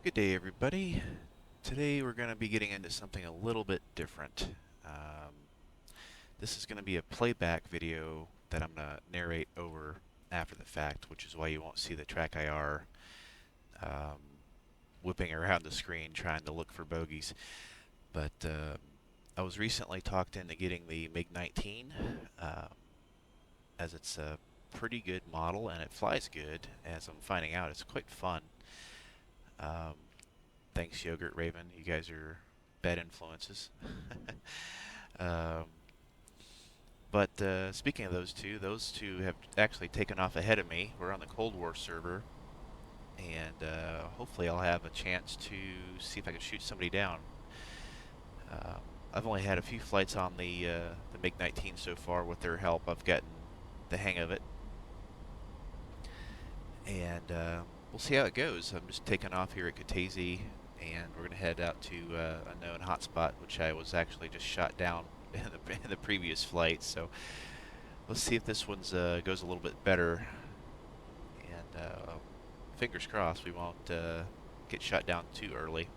Good day, everybody. Today we're going to be getting into something a little bit different. Um, this is going to be a playback video that I'm going to narrate over after the fact, which is why you won't see the track IR whipping around the screen trying to look for bogeys. But I was recently talked into getting the MiG-19 as it's a pretty good model and it flies good. As I'm finding out, it's quite fun. Um, Thanks, Yogurt Raven. You guys are bad influences. um, but speaking of those two have actually taken off ahead of me. We're on the Cold War server, and hopefully I'll have a chance to see if I can shoot somebody down. Uh, I've only had a few flights on the MiG-19 so far. With their help, I've gotten the hang of it, and we'll see how it goes. I'm just taking off here at Kataisi, and we're going to head out to a known hotspot, which I was actually just shot down in the previous flight. So let's see if this one's goes a little bit better, and fingers crossed we won't get shot down too early.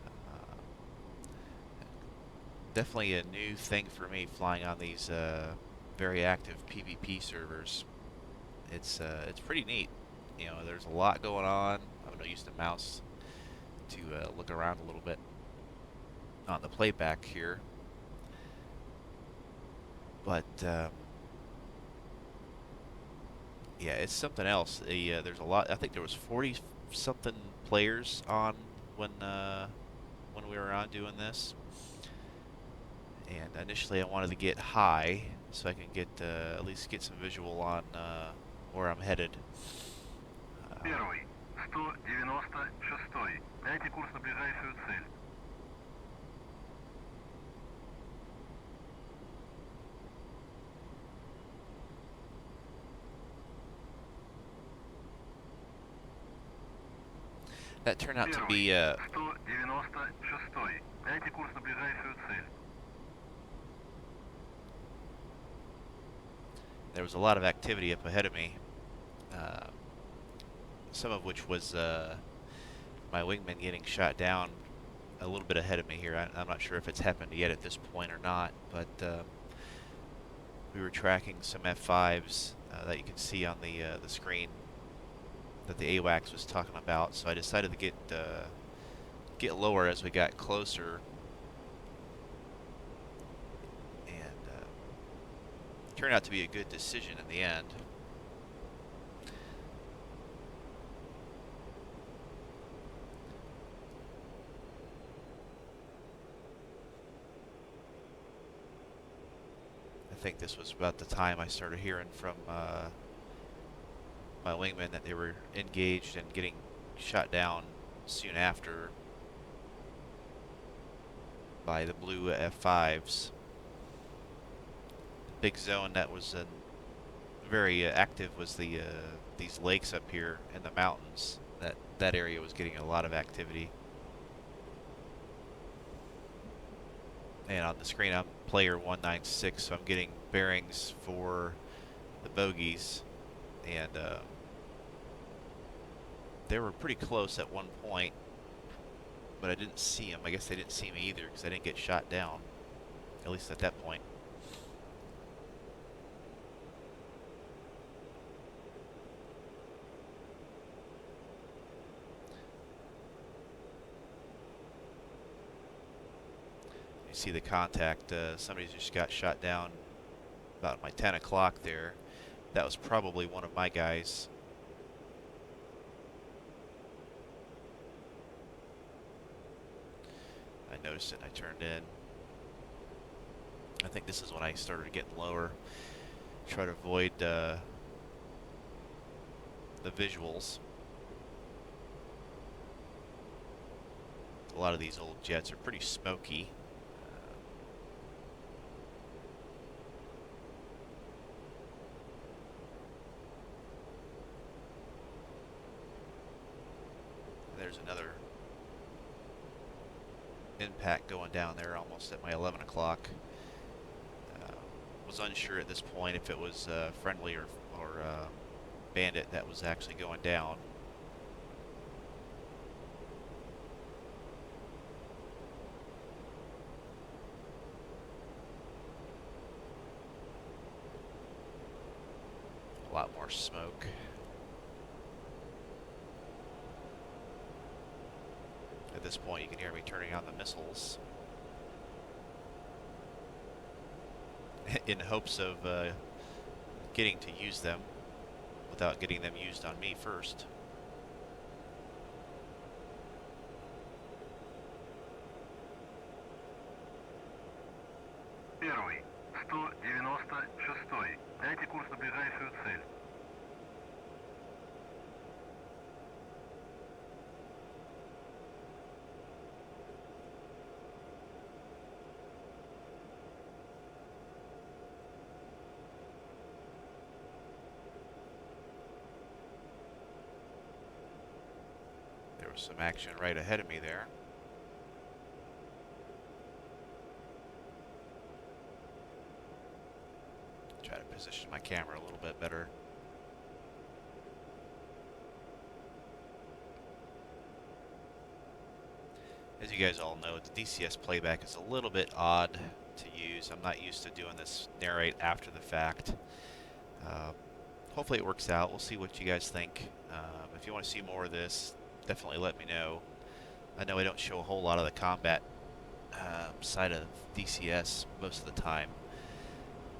Uh, Definitely a new thing for me flying on these very active PvP servers. It's pretty neat. You know, there's a lot going on. I'm gonna use the mouse to look around a little bit on the playback here. But yeah, it's something else. There's a lot. I think there was 40 something players on when we were on doing this. And initially, I wanted to get high so I can get at least get some visual on where I'm headed. Первый, 196. Дайте курс на ближайшую цель. That turned out to Первый, be 196. Дайте курс на ближайшую цель. there was a lot of activity up ahead of me. Some of which was my wingman getting shot down a little bit ahead of me here. I'm not sure if it's happened yet at this point or not, but we were tracking some F5s that you can see on the screen that the AWACS was talking about. So I decided to get lower as we got closer, and turned out to be a good decision in the end. I think this was about the time I started hearing from my wingmen that they were engaged and getting shot down soon after by the blue F5s. The big zone that was very active was these lakes up here in the mountains. That area was getting a lot of activity. And on the screen, I'm player 196, so I'm getting bearings for the bogeys, and they were pretty close at one point, but I didn't see them. I guess they didn't see me either because I didn't get shot down, at least at that point. You see the contact. Somebody just got shot down about my 10 o'clock there. That was probably one of my guys. I noticed it and I turned in. I think this is when I started getting lower. Try to avoid the visuals. A lot of these old jets are pretty smoky. There's another impact going down there almost at my 11 o'clock. Was unsure at this point if it was friendly or bandit that was actually going down. A lot more smoke. At this point, you can hear me turning on the missiles in hopes of getting to use them without getting them used on me first. Первый, 196. Дайте курс на ближайшую цель. There was some action right ahead of me there. Try to position my camera a little bit better. As you guys all know, the DCS playback is a little bit odd to use. I'm not used to doing this narrate after the fact. Hopefully it works out. We'll see what you guys think. If you want to see more of this, definitely let me know. I know I don't show a whole lot of the combat side of DCS most of the time,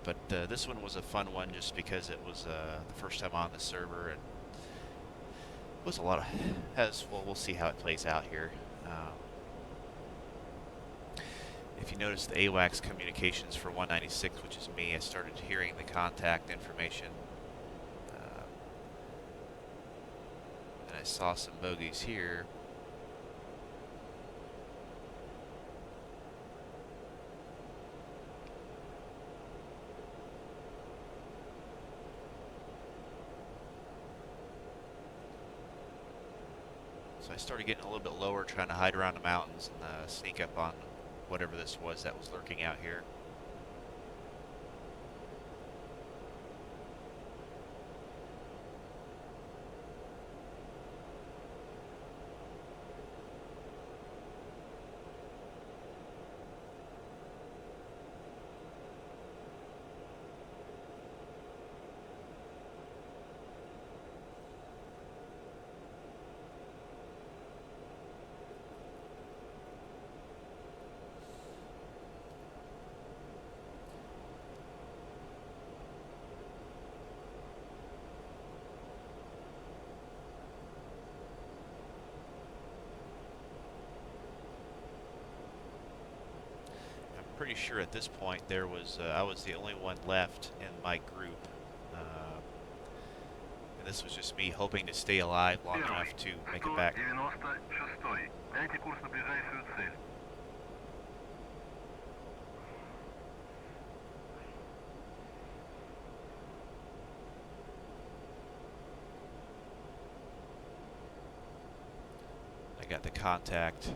but this one was a fun one just because it was the first time on the server, and it was a lot of, well, we'll see how it plays out here. If you notice the AWACS communications for 196, which is me, I started hearing the contact information. And I saw some bogeys here. So I started getting a little bit lower, trying to hide around the mountains and sneak up on whatever this was that was lurking out here. Pretty sure at this point there was I was the only one left in my group, and this was just me hoping to stay alive long enough to make it back. 196. Дайте курс на ближайшую цель. I got the contact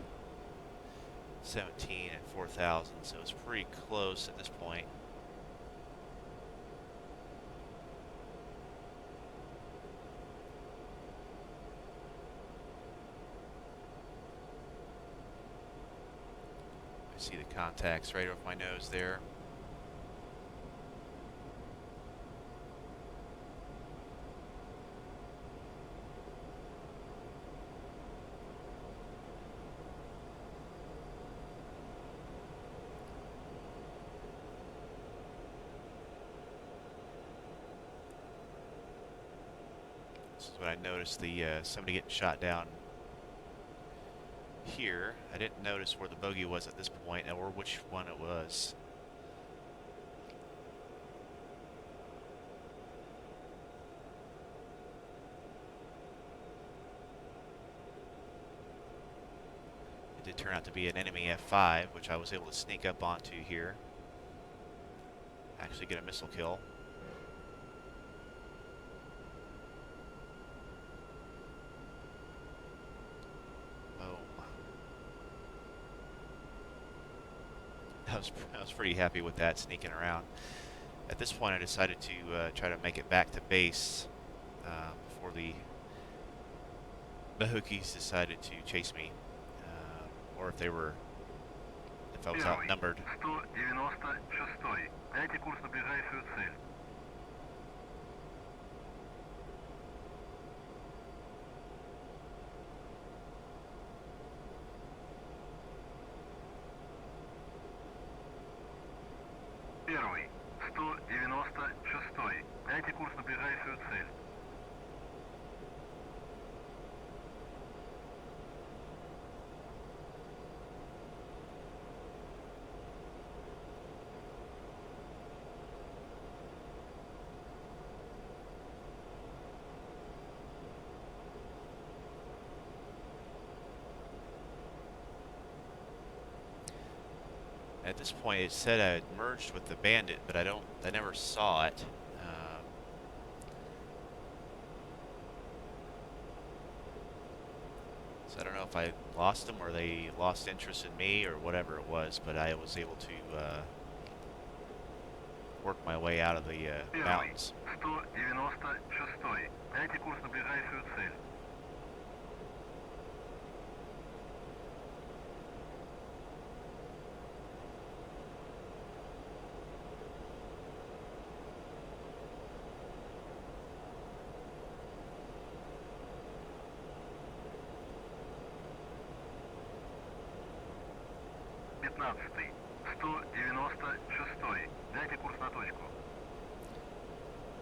17 and 4,000, so it's pretty close at this point. I see the contacts right over my nose there. When I noticed the somebody getting shot down here. I didn't notice where the bogey was at this point or which one it was. It did turn out to be an enemy F5, which I was able to sneak up onto here. Actually get a missile kill. I was pretty happy with that, sneaking around. At this point, I decided to try to make it back to base before the Mahukis decided to chase me, or if I was outnumbered. 196. Дайте курс на ближайшую цель. this point it said I had merged with the Bandit, but I never saw it. So I don't know if I lost them or they lost interest in me or whatever it was, but I was able to work my way out of the Первый, mountains. 196. Дайте курс на ближайшую цель. Пятнадцатый, 196. Дайте курс на точку.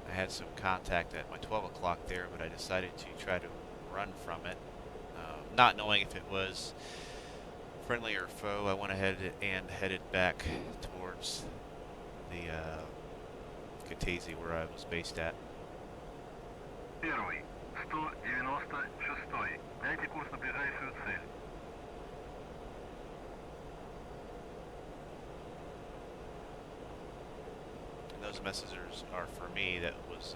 I had some contact at my 12 o'clock there, but I decided to try to run from it. Not knowing if it was friendly or foe, I went ahead and headed back towards the Kataisi where I was based at. Первый, 196. Дайте курс на ближайшую цель. And those messengers are for me. That was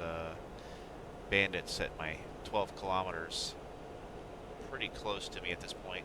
bandits at my 12 kilometers, pretty close to me at this point.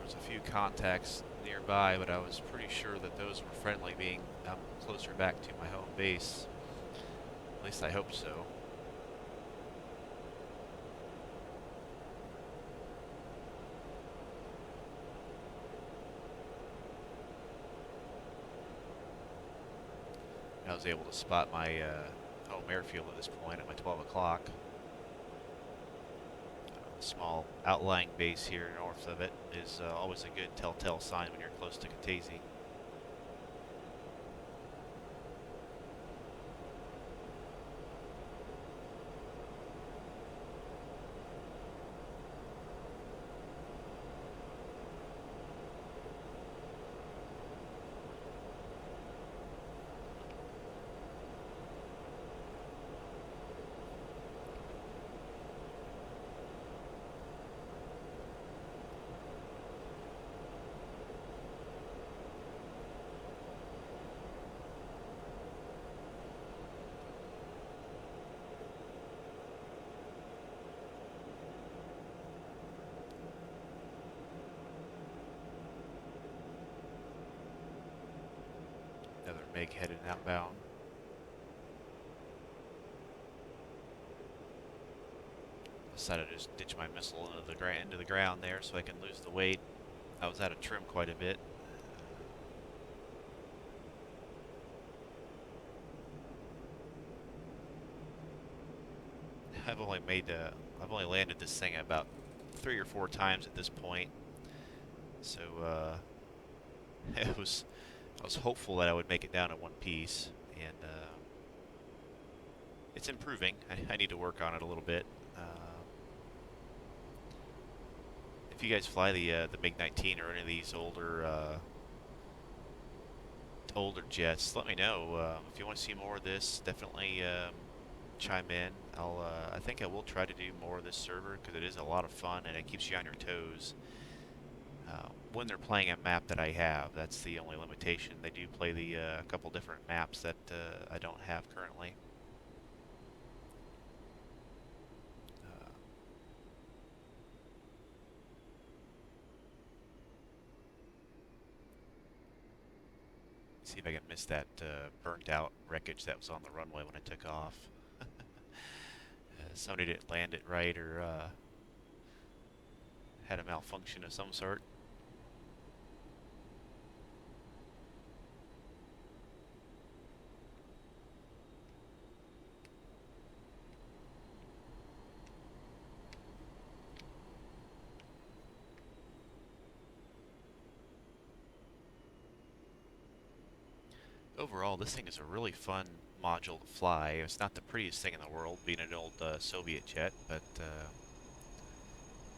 Was a few contacts nearby, but I was pretty sure that those were friendly, being I'm closer back to my home base. At least I hope so. I was able to spot my home airfield at this point at my 12 o'clock. Small outlying base here north of it is always a good telltale sign when you're close to Kataisi. Another MiG headed outbound. Decided to just ditch my missile into the ground there so I can lose the weight. I was out of trim quite a bit. I've only landed this thing about 3 or 4 times at this point, so I was hopeful that I would make it down in one piece, and it's improving. I need to work on it a little bit. If you guys fly the MiG-19 or any of these older jets, let me know. If you want to see more of this, definitely chime in. I think I will try to do more of this server because it is a lot of fun and it keeps you on your toes. When they're playing a map that I have, that's the only limitation. They do play the couple different maps that I don't have currently. See if I can miss that burnt out wreckage that was on the runway when I took off. Somebody didn't land it right or had a malfunction of some sort. Overall, this thing is a really fun module to fly. It's not the prettiest thing in the world, being an old Soviet jet, but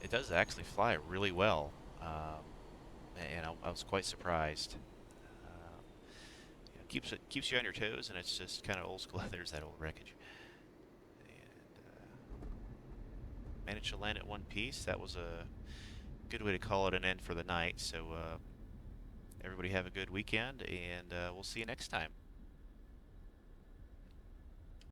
it does actually fly really well, and I was quite surprised. Keeps you on your toes, and it's just kind of old school. There's that old wreckage, and managed to land it one piece. That was a good way to call it an end for the night. So everybody have a good weekend, and we'll see you next time.